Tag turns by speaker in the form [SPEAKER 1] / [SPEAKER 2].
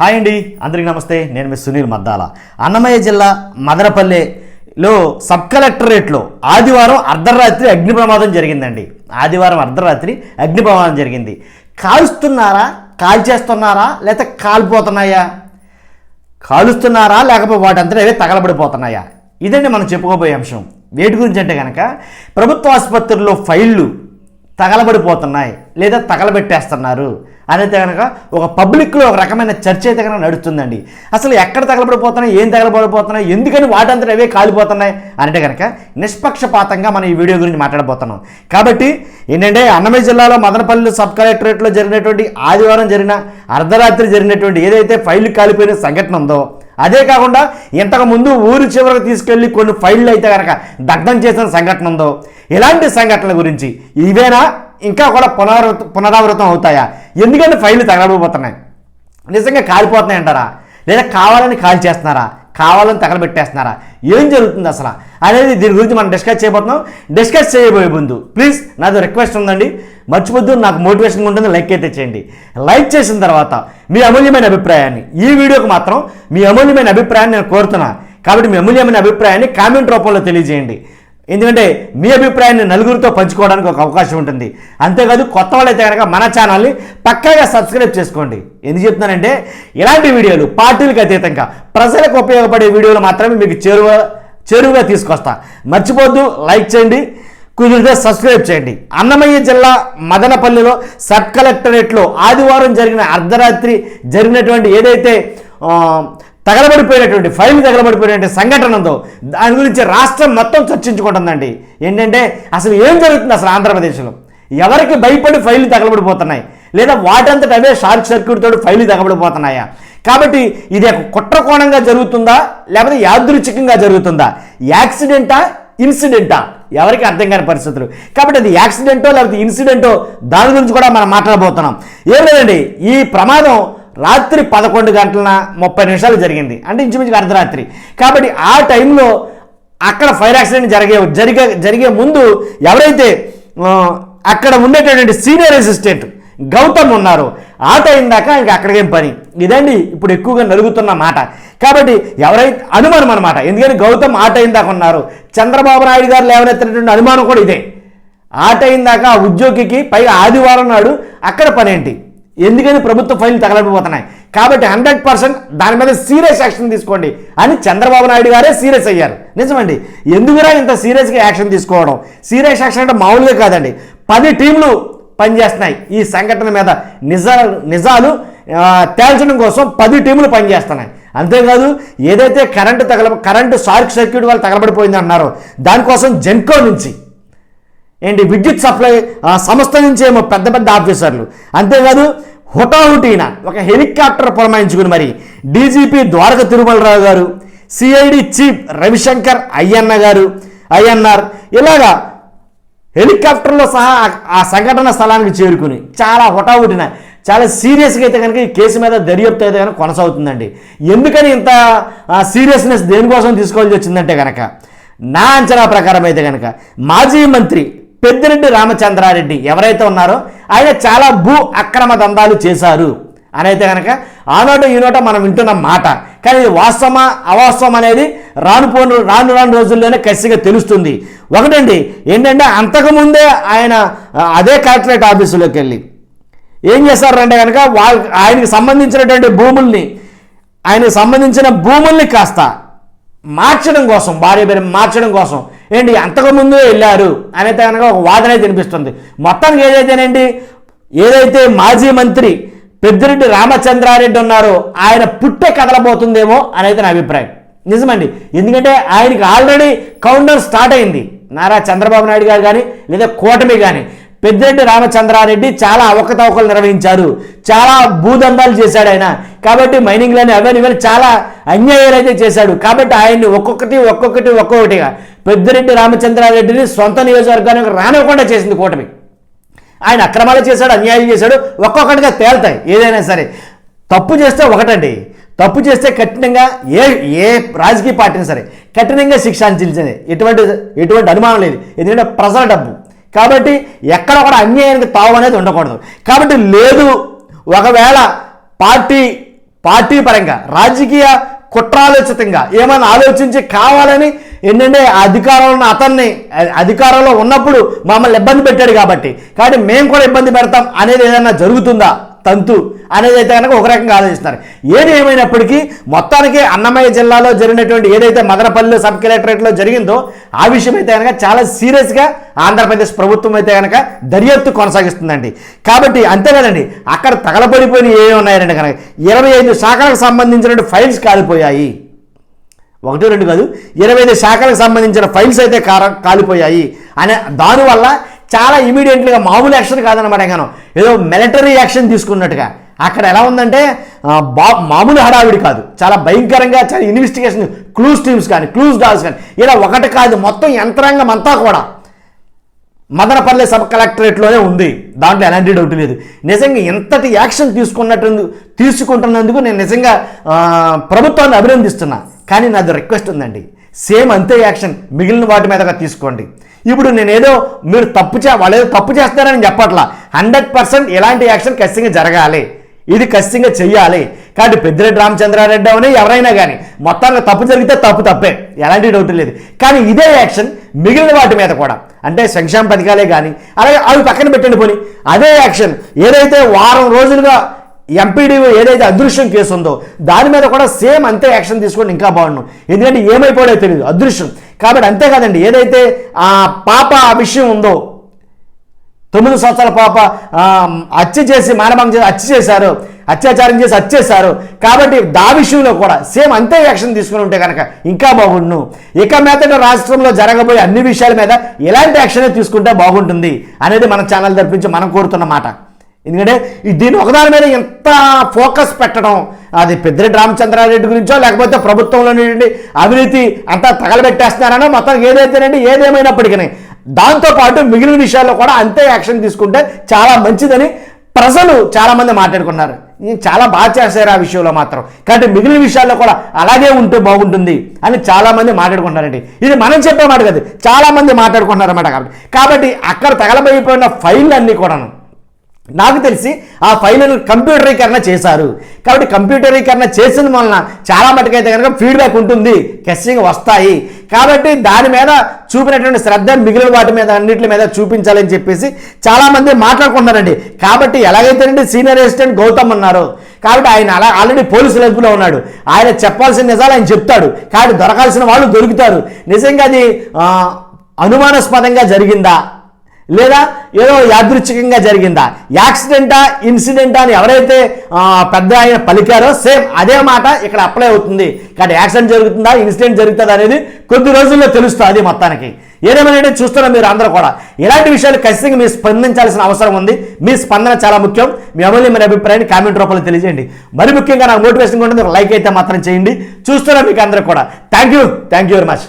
[SPEAKER 1] Hi అండి, అందరికీ నమస్తే. నేను మీ సునీల్ మద్దాల. అన్నమయ్య జిల్లా మదనపల్లెలో సబ్ కలెక్టరేట్లో ఆదివారం అర్ధరాత్రి అగ్ని ప్రమాదం జరిగిందండి. ఆదివారం అర్ధరాత్రి అగ్ని ప్రమాదం జరిగింది. కాలుస్తున్నారా, కాల్చేస్తున్నారా, లేకపోతే కాలిపోతున్నాయా? కాలుస్తున్నారా లేకపోతే వాటంతా అవే తగలబడిపోతున్నాయా? ఇదండి మనం చెప్పుకోబోయే అంశం. వేటి గురించి అంటే కనుక ప్రభుత్వ ఆసుపత్రుల్లో ఫైళ్ళు తగలబడిపోతున్నాయి లేదా తగలబెట్టేస్తున్నారు అనేది కనుక ఒక పబ్లిక్లో ఒక రకమైన చర్చ అయితే కనుక నడుస్తుందండి. అసలు ఎక్కడ తగలబడిపోతున్నాయి, ఏం తగలబడిపోతున్నాయి, ఎందుకని వాటంతా అవే కాలిపోతున్నాయి అంటే కనుక నిష్పక్షపాతంగా మనం ఈ వీడియో గురించి మాట్లాడబోతున్నాం. కాబట్టి ఏంటంటే అన్నమయ్య జిల్లాలో మదనపల్లి సబ్ కలెక్టరేట్లో జరిగినటువంటి ఆదివారం జరిగిన అర్ధరాత్రి జరిగినటువంటి ఏదైతే ఫైళ్ళు కాలిపోయిన సంఘటన ఉందో, అదే కాకుండా ఇంతకుముందు ఊరి చివరికి తీసుకెళ్ళి కొన్ని ఫైళ్ళు అయితే కనుక దగ్ధం చేసిన సంఘటన ఉందో, ఇలాంటి సంఘటనల గురించి ఇవేనా ఇంకా కూడా పునరావృతం అవుతాయా? ఎందుకంటే ఫైళ్ళు తగలబడిపోతున్నాయి, నిజంగా కాలిపోతున్నాయి అంటారా, లేదా కావాలని కాల్ చేస్తున్నారా, కావాలని తగలబెట్టేస్తున్నారా, ఏం జరుగుతుంది అసలు అనేది దీని గురించి మనం డిస్కస్ చేయబోతున్నాం. డిస్కస్ చేయబోయే ముందు ప్లీజ్ నాది రిక్వెస్ట్ ఉందండి, మర్చిపోద్దు, నాకు మోటివేషన్ ఉంటుంది, లైక్ అయితే చేయండి. లైక్ చేసిన తర్వాత మీ అమూల్యమైన అభిప్రాయాన్ని, ఈ వీడియోకి మాత్రం మీ అమూల్యమైన అభిప్రాయాన్ని నేను కోరుతున్నా. కాబట్టి మీ అమూల్యమైన అభిప్రాయాన్ని కామెంట్ రూపంలో తెలియజేయండి. ఎందుకంటే మీ అభిప్రాయాన్ని నలుగురితో పంచుకోవడానికి ఒక అవకాశం ఉంటుంది. అంతేకాదు కొత్త వాళ్ళైతే కనుక మన ఛానల్ని పక్కాగా సబ్స్క్రైబ్ చేసుకోండి. ఎందుకు చెప్తున్నానంటే ఇలాంటి వీడియోలు పార్టీలకు అతీతంగా ప్రజలకు ఉపయోగపడే వీడియోలు మాత్రమే మీకు చేరువుగా తీసుకొస్తా. మర్చిపోద్దు, లైక్ చేయండి, కుదిరితే సబ్స్క్రైబ్ చేయండి. అన్నమయ్య జిల్లా మదనపల్లిలో సబ్ కలెక్టరేట్లో ఆదివారం జరిగిన అర్ధరాత్రి జరిగినటువంటి ఏదైతే తగలబడిపోయినటువంటి ఫైల్ తగలబడిపోయినటువంటి సంఘటన ఉందో దాని గురించి రాష్ట్రం మొత్తం చర్చించుకుంటుందండి. ఏంటంటే అసలు ఏం జరుగుతుంది అసలు ఆంధ్రప్రదేశ్లో, ఎవరికి భయపడి ఫైళ్ళు తగలబడిపోతున్నాయి, లేదా వాటంతట అవే షార్ట్ సర్క్యూట్ తోటి ఫైళ్ళు తగలబడిపోతున్నాయా? కాబట్టి ఇది ఒక కుట్రకోణంగా జరుగుతుందా లేకపోతే యాదృచ్ఛికంగా జరుగుతుందా, యాక్సిడెంటా ఇన్సిడెంటా, ఎవరికి అర్థం కాని పరిస్థితులు. కాబట్టి అది యాక్సిడెంటో లేకపోతే ఇన్సిడెంటో దాని గురించి కూడా మనం మాట్లాడబోతున్నాం. ఏం లేదండి, ఈ ప్రమాదం రాత్రి 11:30 జరిగింది, అంటే ఇంచుమించుగా అర్ధరాత్రి. కాబట్టి ఆ టైంలో అక్కడ ఫైర్ యాక్సిడెంట్ జరిగే ముందు ఎవరైతే అక్కడ ఉండేటటువంటి సీనియర్ అసిస్టెంట్ గౌతమ్ ఉన్నారు, ఆ టైం దాకా ఇంకా అక్కడికేం పని. ఇదండి ఇప్పుడు ఎక్కువగా నలుగుతున్న మాట. కాబట్టి ఎవరైతే అనుమానం అనమాట, ఎందుకంటే గౌతమ్ ఆ టైం దాకా ఉన్నారు. చంద్రబాబు నాయుడు గారు లేవనెత్తినటువంటి అనుమానం కూడా ఇదే, ఆ టైం దాకా ఉద్యోగికి పైగా ఆదివారం నాడు అక్కడ పని ఏంటి, ఎందుకని ప్రభుత్వ ఫైల్ తగలబడిపోతున్నాయి. కాబట్టి 100% దాని మీద సీరియస్ యాక్షన్ తీసుకోండి అని చంద్రబాబు నాయుడు గారే సీరియస్ అయ్యారు. నిజమండి, ఎందుకురా ఇంత సీరియస్గా యాక్షన్ తీసుకోవడం? సీరియస్ యాక్షన్ అంటే మామూలుగా కాదండి, 10 టీంలు పనిచేస్తున్నాయి ఈ సంఘటన మీద. నిజాలు తేల్చడం కోసం 10 టీములు పనిచేస్తున్నాయి. అంతేకాదు ఏదైతే కరెంటు షార్ట్ సర్క్యూట్ వల్ల తగలబడిపోయింది అన్నారో దానికోసం జెన్కో నుంచి ఏంటి విద్యుత్ సప్లై సంస్థ నుంచి ఏమో పెద్ద పెద్ద ఆఫీసర్లు, అంతేకాదు హుటాహుటీన ఒక హెలికాప్టర్ పురమాయించుకుని మరి డీజీపీ ద్వారక తిరుమలరావు గారు, సిఐడి చీఫ్ రవిశంకర్ అయ్యన్నార్ ఇలాగా హెలికాప్టర్లో సహా ఆ సంఘటన స్థలానికి చేరుకుని చాలా హుటాహుటిన చాలా సీరియస్గా అయితే కనుక ఈ కేసు మీద దర్యాప్తు అయితే కనుక కొనసాగుతుందండి. ఎందుకని ఇంత సీరియస్నెస్ దేనికోసం తీసుకోవాల్సి వచ్చిందంటే కనుక నా అంచనా ప్రకారం అయితే కనుక మాజీ మంత్రి పెద్దిరెడ్డి రామచంద్రారెడ్డి ఎవరైతే ఉన్నారో ఆయన చాలా భూ అక్రమ దందాలు చేశారు అని అయితే కనుక ఆనోట ఈనోట మనం వింటున్న మాట. కానీ ఇది వాస్తవమా అవాస్తవం అనేది రాను రోజుల్లోనే ఖచ్చితంగా తెలుస్తుంది. ఒకటండి ఏంటంటే అంతకుముందే ఆయన అదే కలెక్టరేట్ ఆఫీసులోకి వెళ్ళి ఏం చేశారంటే కనుక ఆయనకి సంబంధించినటువంటి భూముల్ని కాస్త మార్చడం కోసం, భార్య పేరు మార్చడం కోసం ఏంటి అంతకుముందు వెళ్ళారు అనేది కనుక ఒక వాదన వినిపిస్తుంది. మొత్తానికి ఏదైతే మాజీ మంత్రి పెద్దిరెడ్డి రామచంద్రారెడ్డి ఉన్నారో ఆయన పుట్టే కదలబోతుందేమో అనేది నా అభిప్రాయం. నిజమండి, ఎందుకంటే ఆయనకి ఆల్రెడీ కౌంటర్ స్టార్ట్ అయింది. నారా చంద్రబాబు నాయుడు గారు కానీ లేదా కూటమి కానీ పెద్దిరెడ్డి రామచంద్రారెడ్డి చాలా అవకతవకలు నిర్వహించారు, చాలా భూదందాలు చేశాడు ఆయన. కాబట్టి మైనింగ్లోని అవన్నీ చాలా అన్యాయాలు అయితే చేశాడు. కాబట్టి ఆయన్ని ఒక్కొక్కటిగా పెద్దిరెడ్డి రామచంద్రారెడ్డిని సొంత నియోజకవర్గానికి రానివ్వకుండా చేసింది కూటమి. ఆయన అక్రమాలు చేశాడు, అన్యాయం చేశాడు, ఒక్కొక్కటిగా తేలుతాయి. ఏదైనా సరే తప్పు చేస్తే ఒకటండి, తప్పు చేస్తే కఠినంగా ఏ రాజకీయ పార్టీని సరే కఠినంగా శిక్షించాల్సిందే, ఎటువంటి అనుమానం లేదు. ఎందుకంటే ప్రజల డబ్బు కాబట్టి ఎక్కడ కూడా అన్యాయానికి తావు అనేది ఉండకూడదు. కాబట్టి లేదు, ఒకవేళ పార్టీ పార్టీ పరంగా రాజకీయ కుట్రాలోచితంగా ఏమైనా ఆలోచించి కావాలని ఏంటంటే అధికారంలో ఉన్నప్పుడు మమ్మల్ని ఇబ్బంది పెట్టాడు కాబట్టి మేము కూడా ఇబ్బంది పెడతాం అనేది ఏదైనా జరుగుతుందా తంతు అనేది అయితే కనుక ఒక రకంగా ఆలోచిస్తున్నారు. ఏది ఏమైనప్పటికీ మొత్తానికి అన్నమయ్య జిల్లాలో జరిగినటువంటి ఏదైతే మదనపల్లి సబ్ కలెక్టరేట్లో జరిగిందో ఆ విషయం అయితే కనుక చాలా సీరియస్గా ఆంధ్రప్రదేశ్ ప్రభుత్వం అయితే కనుక దర్యాప్తు కొనసాగిస్తుందండి. కాబట్టి అంతే కదండి, అక్కడ తగలబడిపోయిన ఏమి ఉన్నాయంటే కనుక 25 శాఖలకు సంబంధించిన ఫైల్స్ కాలిపోయాయి. 1, 2 కాదు, 25 శాఖలకు సంబంధించిన ఫైల్స్ అయితే కాలిపోయాయి అనే దానివల్ల చాలా ఇమీడియట్లీగా మామూలు యాక్షన్ కాదనమాట, గాను ఏదో మిలిటరీ యాక్షన్ తీసుకున్నట్టుగా అక్కడ ఎలా ఉందంటే మామూలు హడావిడి కాదు, చాలా భయంకరంగా చాలా ఇన్వెస్టిగేషన్ క్లూస్ టీమ్స్ కానీ క్లూస్ డాగ్స్ కానీ ఇలా ఒకటి కాదు, మొత్తం యంత్రాంగం అంతా కూడా మదనపల్లి సబ్ కలెక్టరేట్లోనే ఉంది. దాంట్లో ఎలాంటి డౌట్ లేదు. నిజంగా ఎంతటి యాక్షన్ తీసుకుంటున్నందుకు నేను నిజంగా ప్రభుత్వాన్ని అభినందిస్తున్నా. కానీ నాది రిక్వెస్ట్ ఉందండి, సేమ్ అంతే యాక్షన్ మిగిలిన వాటి మీదగా తీసుకోండి. ఇప్పుడు నేనేదో మీరు వాళ్ళు ఏదో తప్పు చేస్తారని చెప్పట్లా, 100% ఎలాంటి యాక్షన్ ఖచ్చితంగా జరగాలి, ఇది ఖచ్చితంగా చెయ్యాలి. కాబట్టి పెద్దిరెడ్డి రామచంద్రారెడ్డి అని ఎవరైనా కానీ మొత్తానికి తప్పు జరిగితే తప్పే, ఎలాంటి డౌట్ లేదు. కానీ ఇదే యాక్షన్ మిగిలిన వాటి మీద కూడా, అంటే సంక్షేమ పథకాలే కానీ అలాగే అవి పక్కన పెట్టండి పోనీ, అదే యాక్షన్ ఏదైతే వారం రోజులుగా ఎంపీడీఓ ఏదైతే అదృశ్యం కేసు ఉందో దాని మీద కూడా సేమ్ అంతే యాక్షన్ తీసుకోండి, ఇంకా బాగుండు. ఎందుకంటే ఏమైపోయో తెలియదు అదృశ్యం. కాబట్టి అంతేకాదండి, ఏదైతే ఆ పాప విషయం ఉందో 9 సంవత్సరాల పాప హత్య చేసి మానభంగం చేసి అత్యాచారం చేసి హత్యేశారు. కాబట్టి దా విషయంలో కూడా సేమ్ అంతే యాక్షన్ తీసుకుని ఉంటే కనుక ఇంకా బాగుండు. ఇక మీదట రాష్ట్రంలో జరగబోయే అన్ని విషయాల మీద ఎలాంటి యాక్షనే తీసుకుంటే బాగుంటుంది అనేది మన ఛానల్ తరపించి మనం కోరుతున్నమాట. ఎందుకంటే దీని ఒకదాని మీద ఎంత ఫోకస్ పెట్టడం, అది పెద్దిరెడ్డి రామచంద్రారెడ్డి గురించో లేకపోతే ప్రభుత్వంలోని అవినీతి అంతా తగలబెట్టేస్తున్నారనో మొత్తానికి ఏదేమైనప్పటికీ దాంతోపాటు మిగిలిన విషయాల్లో కూడా అంతే యాక్షన్ తీసుకుంటే చాలా మంచిదని ప్రజలు చాలామంది మాట్లాడుకున్నారు. చాలా బాగా చేశారు ఆ విషయంలో మాత్రం. కాబట్టి మిగిలిన విషయాల్లో కూడా అలాగే ఉంటే బాగుంటుంది అని చాలామంది మాట్లాడుకుంటున్నారండి. ఇది మనం చెప్పే మాట కాదు, చాలామంది మాట్లాడుకుంటున్నారన్నమాట. కాబట్టి అక్కడ తగలబడిపోయిన ఫైళ్ళు అన్నీ కూడాను నాకు తెలిసి ఆ ఫైళ్ళను కంప్యూటరీకరణ చేశారు. కాబట్టి కంప్యూటరీకరణ చేసిన వలన చాలా మటుకైతే కనుక ఫీడ్బ్యాక్ ఉంటుంది, ఖచ్చితంగా వస్తాయి. కాబట్టి దాని మీద చూపినటువంటి శ్రద్ధ మిగిలిన వాటి మీద అన్నింటి మీద చూపించాలని చెప్పేసి చాలామంది మాట్లాడుకుంటున్నారండి. కాబట్టి ఎలాగైతేనండి సీనియర్ అసిస్టెంట్ గౌతమ్ ఉన్నారు, కాబట్టి ఆయన అలా ఆల్రెడీ పోలీసు లెవెల్లో ఉన్నాడు, ఆయన చెప్పాల్సిన నిజాలు ఆయన చెప్తాడు. కాబట్టి దొరకాల్సిన వాళ్ళు దొరుకుతారు. నిజంగా అది అనుమానాస్పదంగా జరిగిందా లేదా ఏదో యాదృచ్ఛికంగా జరిగిందా, యాక్సిడెంటా ఇన్సిడెంటా అని ఎవరైతే పెద్ద ఆయన పలికారో సేమ్ అదే మాట ఇక్కడ అప్లై అవుతుంది. కాబట్టి యాక్సిడెంట్ జరుగుతుందా ఇన్సిడెంట్ జరుగుతుందా అనేది కొద్ది రోజుల్లో తెలుస్తుంది. మొత్తానికి ఏదేమైనా చూస్తున్నా మీరు అందరూ కూడా ఇలాంటి విషయాలు ఖచ్చితంగా మీరు స్పందించాల్సిన అవసరం ఉంది. మీ స్పందన చాలా ముఖ్యం. మీ అమూల్య మీ అభిప్రాయాన్ని కామెంట్ రూపంలో తెలియజేయండి. మరి ముఖ్యంగా నాకు మోటివేషన్ ఉంటుంది, ఒక లైక్ అయితే మాత్రం చేయండి. చూస్తున్నా మీకు అందరూ కూడా థ్యాంక్ యూ వెరీ మచ్.